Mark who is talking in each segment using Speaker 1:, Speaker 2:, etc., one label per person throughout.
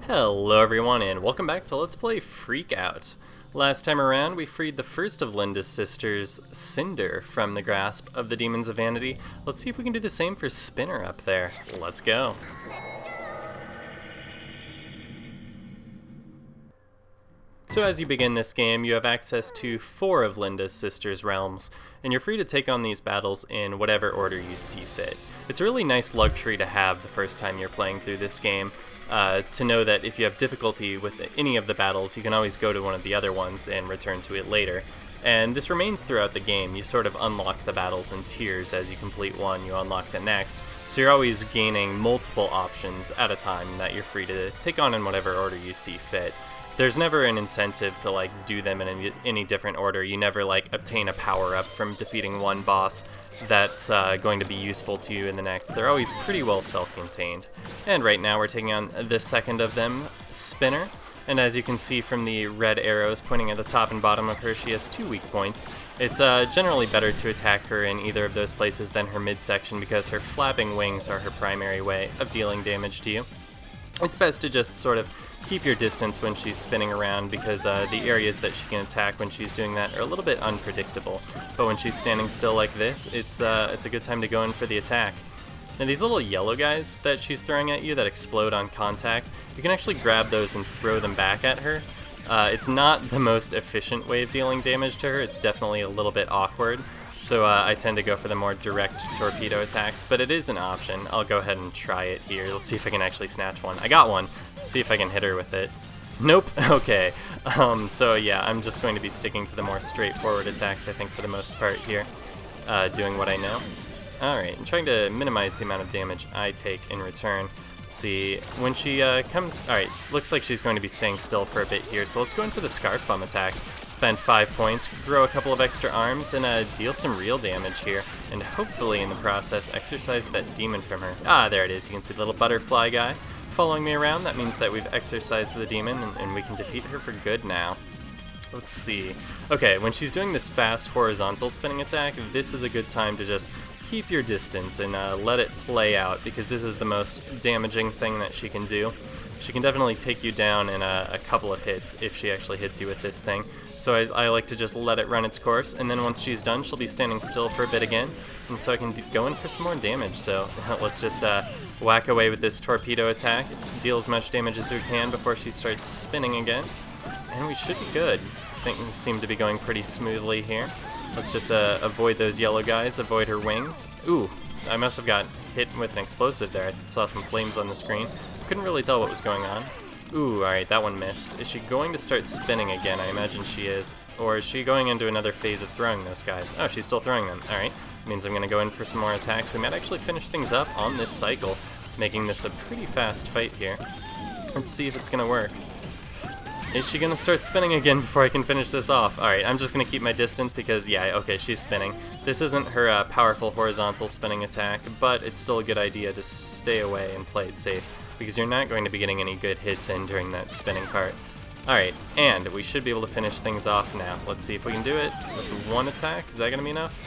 Speaker 1: Hello everyone and welcome back to Let's Play Freak Out. Last time around we freed the first of Linda's sisters, Cinder, from the grasp of the Demons of Vanity. Let's see if we can do the same for Spinner up there. Let's go. So as you begin this game, you have access to 4 of Linda's sisters' realms, and you're free to take on these battles in whatever order you see fit. It's a really nice luxury to have the first time you're playing through this game, to know that if you have difficulty with any of the battles, you can always go to one of the other ones and return to it later. And this remains throughout the game. You sort of unlock the battles in tiers. As you complete one, you unlock the next. So you're always gaining multiple options at a time that you're free to take on in whatever order you see fit. There's never an incentive to do them in any different order. You never obtain a power-up from defeating one boss that's going to be useful to you in the next. They're always pretty well self-contained. And right now we're taking on the second of them, Spinner. And as you can see from the red arrows pointing at the top and bottom of her, she has 2 weak points. It's generally better to attack her in either of those places than her midsection because her flapping wings are her primary way of dealing damage to you. It's best to just sort of keep your distance when she's spinning around because the areas that she can attack when she's doing that are a little bit unpredictable. But when she's standing still like this, it's a good time to go in for the attack. Now these little yellow guys that she's throwing at you that explode on contact, you can actually grab those and throw them back at her. It's not the most efficient way of dealing damage to her. It's definitely a little bit awkward. So I tend to go for the more direct torpedo attacks, but it is an option. I'll go ahead and try it here. Let's see if I can actually snatch one. I got one. Let's see if I can hit her with it. Nope. Okay. So yeah, I'm just going to be sticking to the more straightforward attacks, I think, for the most part here. Doing what I know. Alright, I'm trying to minimize the amount of damage I take in return. Let's see, when she comes... Alright, looks like she's going to be staying still for a bit here, so let's go in for the Scarf Bomb attack. Spend 5 points, grow a couple of extra arms, and deal some real damage here. And hopefully, in the process, exorcise that demon from her. Ah, there it is. You can see the little butterfly guy following me around. That means that we've exorcised the demon, and we can defeat her for good now. Let's see. Okay, when she's doing this fast horizontal spinning attack, this is a good time to just keep your distance and let it play out, because this is the most damaging thing that she can do. She can definitely take you down in a couple of hits if she actually hits you with this thing. So I like to just let it run its course, and then once she's done, she'll be standing still for a bit again, and so I can go in for some more damage. So let's just whack away with this torpedo attack, deal as much damage as we can before she starts spinning again, and we should be good. Things seem to be going pretty smoothly here. Let's just avoid those yellow guys, avoid her wings. Ooh, I must have got hit with an explosive there. I saw some flames on the screen. Couldn't really tell what was going on. Ooh, alright, that one missed. Is she going to start spinning again? I imagine she is. Or is she going into another phase of throwing those guys? Oh, she's still throwing them. Alright, means I'm going to go in for some more attacks. We might actually finish things up on this cycle, making this a pretty fast fight here. Let's see if it's going to work. Is she going to start spinning again before I can finish this off? Alright, I'm just going to keep my distance because, yeah, okay, she's spinning. This isn't her powerful horizontal spinning attack, but it's still a good idea to stay away and play it safe, because you're not going to be getting any good hits in during that spinning part. Alright, and we should be able to finish things off now. Let's see if we can do it with one attack. Is that going to be enough?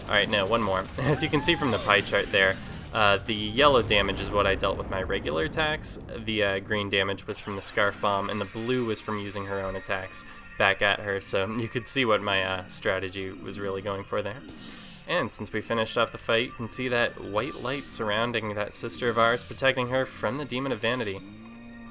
Speaker 1: Alright, no, one more. As you can see from the pie chart there, the yellow damage is what I dealt with my regular attacks, the green damage was from the Scarf Bomb, and the blue was from using her own attacks back at her, so you could see what my strategy was really going for there. And since we finished off the fight, you can see that white light surrounding that sister of ours, protecting her from the Demon of Vanity.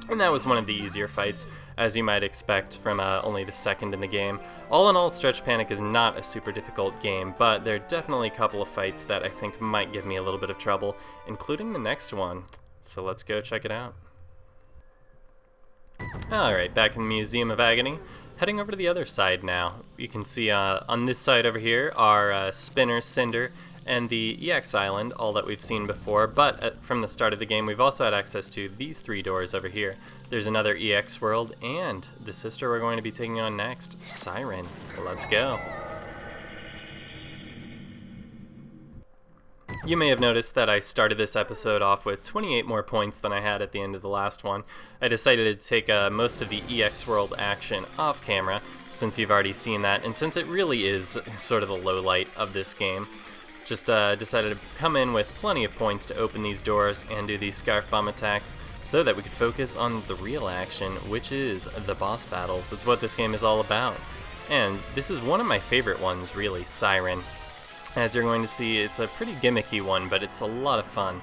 Speaker 1: And that was one of the easier fights, as you might expect from only the second in the game. All in all, Stretch Panic is not a super difficult game, but there are definitely a couple of fights that I think might give me a little bit of trouble, including the next one. So let's go check it out. Alright, back in the Museum of Agony. Heading over to the other side now. You can see on this side over here are Spinner, Cinder, and the EX Island, all that we've seen before, but from the start of the game we've also had access to these 3 doors over here. There's another EX world, and the sister we're going to be taking on next, Siren. Let's go. You may have noticed that I started this episode off with 28 more points than I had at the end of the last one. I decided to take most of the EX World action off camera, since you've already seen that, and since it really is sort of the low light of this game. just decided to come in with plenty of points to open these doors and do these Scarf Bomb attacks so that we could focus on the real action, which is the boss battles. That's what this game is all about. And this is one of my favorite ones, really, Siren. As you're going to see, it's a pretty gimmicky one, but it's a lot of fun.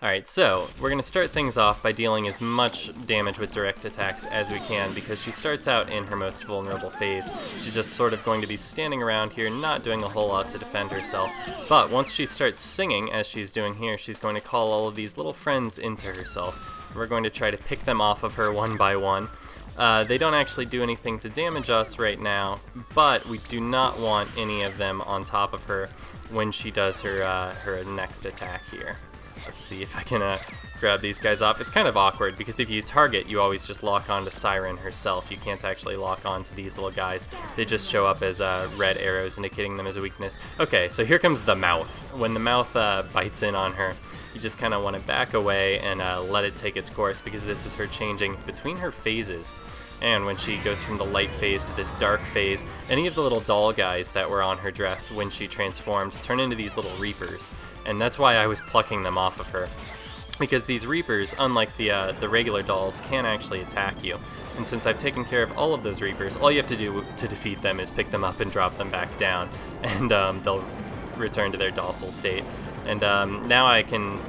Speaker 1: Alright, so we're going to start things off by dealing as much damage with direct attacks as we can, because she starts out in her most vulnerable phase. She's just sort of going to be standing around here, not doing a whole lot to defend herself. But once she starts singing, as she's doing here, she's going to call all of these little friends into herself. We're going to try to pick them off of her one by one. They don't actually do anything to damage us right now, but we do not want any of them on top of her when she does her next attack here. Let's see if I can grab these guys off. It's kind of awkward because if you target, you always just lock onto Siren herself. You can't actually lock onto these little guys. They just show up as red arrows indicating them as a weakness. Okay, so here comes the mouth. When the mouth bites in on her, you just kind of want to back away and let it take its course, because this is her changing between her phases. And when she goes from the light phase to this dark phase, any of the little doll guys that were on her dress when she transformed turn into these little reapers. And that's why I was plucking them off of her. Because these reapers, unlike the regular dolls, can actually attack you. And since I've taken care of all of those reapers, all you have to do to defeat them is pick them up and drop them back down. And they'll return to their docile state. And now I can,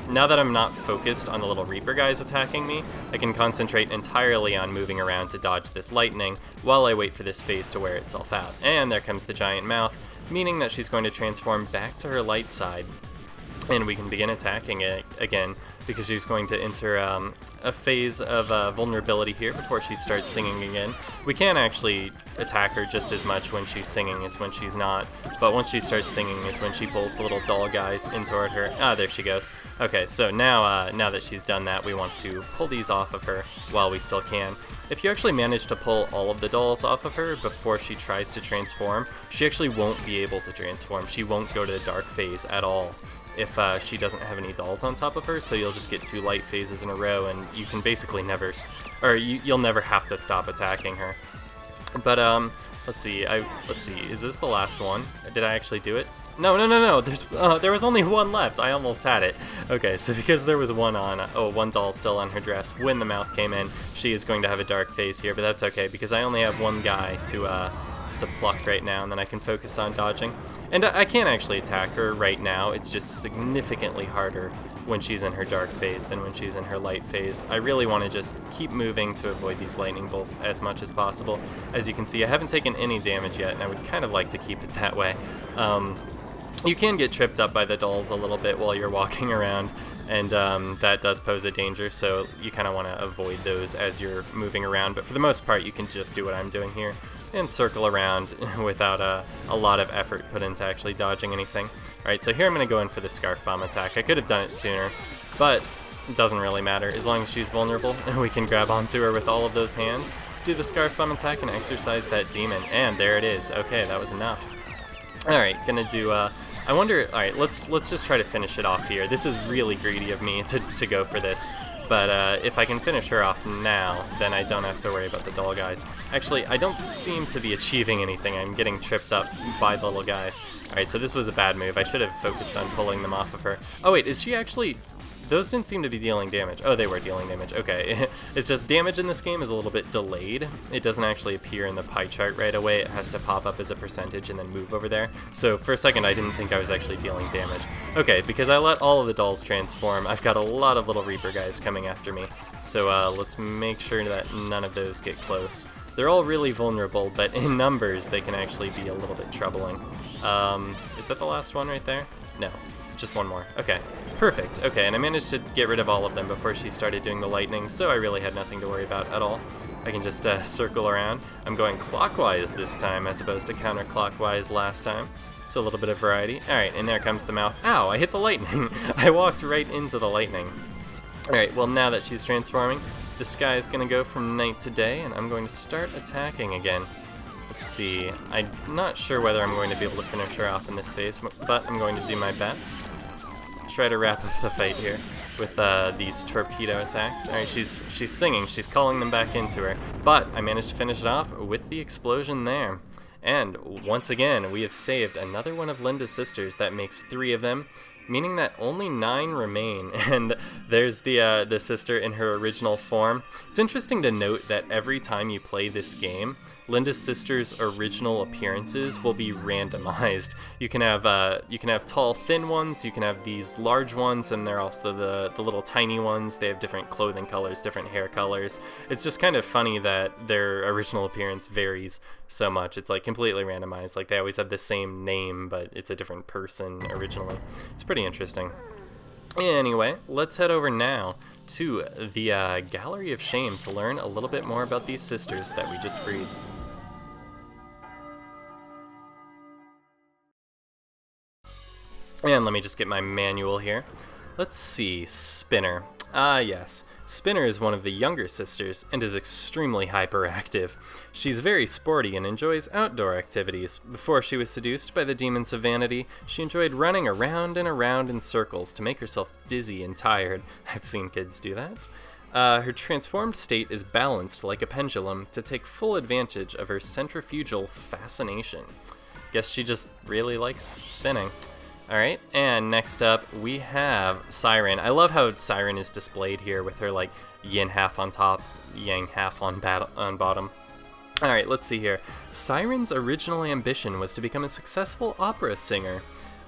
Speaker 1: now that I'm not focused on the little Reaper guys attacking me, I can concentrate entirely on moving around to dodge this lightning while I wait for this phase to wear itself out. And there comes the giant mouth, meaning that she's going to transform back to her light side, and we can begin attacking it again, because she's going to enter a phase of vulnerability here before she starts singing again. We can actually attack her just as much when she's singing as when she's not, but once she starts singing is when she pulls the little doll guys in toward her. Ah, there she goes. Okay, so now that she's done that, we want to pull these off of her while we still can. If you actually manage to pull all of the dolls off of her before she tries to transform, she actually won't be able to transform. She won't go to the dark phase at all if she doesn't have any dolls on top of her, so you'll just get 2 light phases in a row, and you can basically never, you'll never have to stop attacking her. But let's see, is this the last one? Did I actually do it? No, there was only one left. I almost had it. Okay, so because there was one doll still on her dress when the mouth came in, she is going to have a dark phase here, but that's okay, because I only have one guy to pluck right now, and then I can focus on dodging. And I can actually attack her right now. It's just significantly harder when she's in her dark phase than when she's in her light phase. I really want to just keep moving to avoid these lightning bolts as much as possible. As you can see, I haven't taken any damage yet, and I would kind of like to keep it that way. You can get tripped up by the dolls a little bit while you're walking around, and that does pose a danger, so you kind of want to avoid those as you're moving around. But for the most part, you can just do what I'm doing here and circle around without a lot of effort put into actually dodging anything. Alright, so here I'm going to go in for the Scarf Bomb attack. I could have done it sooner, but it doesn't really matter. As long as she's vulnerable, we can grab onto her with all of those hands, do the Scarf Bomb attack, and exercise that demon. And there it is. Okay, that was enough. Alright, gonna do, I wonder, alright, let's just try to finish it off here. This is really greedy of me to go for this, but if I can finish her off now, then I don't have to worry about the doll guys. Actually, I don't seem to be achieving anything. I'm getting tripped up by the little guys. Alright, so this was a bad move. I should have focused on pulling them off of her. Oh wait, is she actually... Those didn't seem to be dealing damage. Oh, they were dealing damage. Okay. It's just damage in this game is a little bit delayed. It doesn't actually appear in the pie chart right away. It has to pop up as a percentage and then move over there. So for a second, I didn't think I was actually dealing damage. Okay, because I let all of the dolls transform, I've got a lot of little Reaper guys coming after me. So let's make sure that none of those get close. They're all really vulnerable, but in numbers, they can actually be a little bit troubling. Is that the last one right there? No. Just one more. Okay, perfect. Okay, and I managed to get rid of all of them before she started doing the lightning, so I really had nothing to worry about at all. I can just circle around. I'm going clockwise this time as opposed to counterclockwise last time, so a little bit of variety. Alright, and there comes the mouth. Ow, I hit the lightning! I walked right into the lightning. Alright, well now that she's transforming, the sky is going to go from night to day, and I'm going to start attacking again. Let's see, I'm not sure whether I'm going to be able to finish her off in this phase, but I'm going to do my best. Try to wrap up the fight here with these torpedo attacks. Alright, she's singing, she's calling them back into her, but I managed to finish it off with the explosion there. And once again, we have saved another one of Linda's sisters. That makes 3 of them, meaning that only 9 remain, and there's the sister in her original form. It's interesting to note that every time you play this game, Linda's sister's original appearances will be randomized. You can have tall, thin ones, you can have these large ones, and they're also the little tiny ones. They have different clothing colors, different hair colors. It's just kind of funny that their original appearance varies so much. It's like completely randomized. Like they always have the same name, but it's a different person originally. It's pretty interesting. Anyway, let's head over now to the Gallery of Shame to learn a little bit more about these sisters that we just freed. And let me just get my manual here. Let's see, Spinner. Ah, yes. Spinner is one of the younger sisters and is extremely hyperactive. She's very sporty and enjoys outdoor activities. Before she was seduced by the demons of vanity, she enjoyed running around and around in circles to make herself dizzy and tired. I've seen kids do that. Her transformed state is balanced like a pendulum to take full advantage of her centrifugal fascination. Guess she just really likes spinning. Alright, and next up we have Siren. I love how Siren is displayed here with her like yin half on top, yang half on bottom. Alright, let's see here. Siren's original ambition was to become a successful opera singer.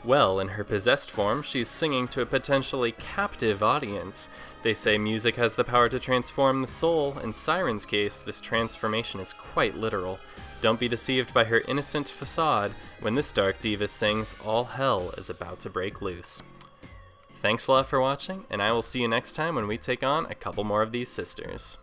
Speaker 1: Well, in her possessed form, she's singing to a potentially captive audience. They say music has the power to transform the soul. In Siren's case, this transformation is quite literal. Don't be deceived by her innocent facade. When this dark diva sings, all hell is about to break loose. Thanks a lot for watching, and I will see you next time when we take on a couple more of these sisters.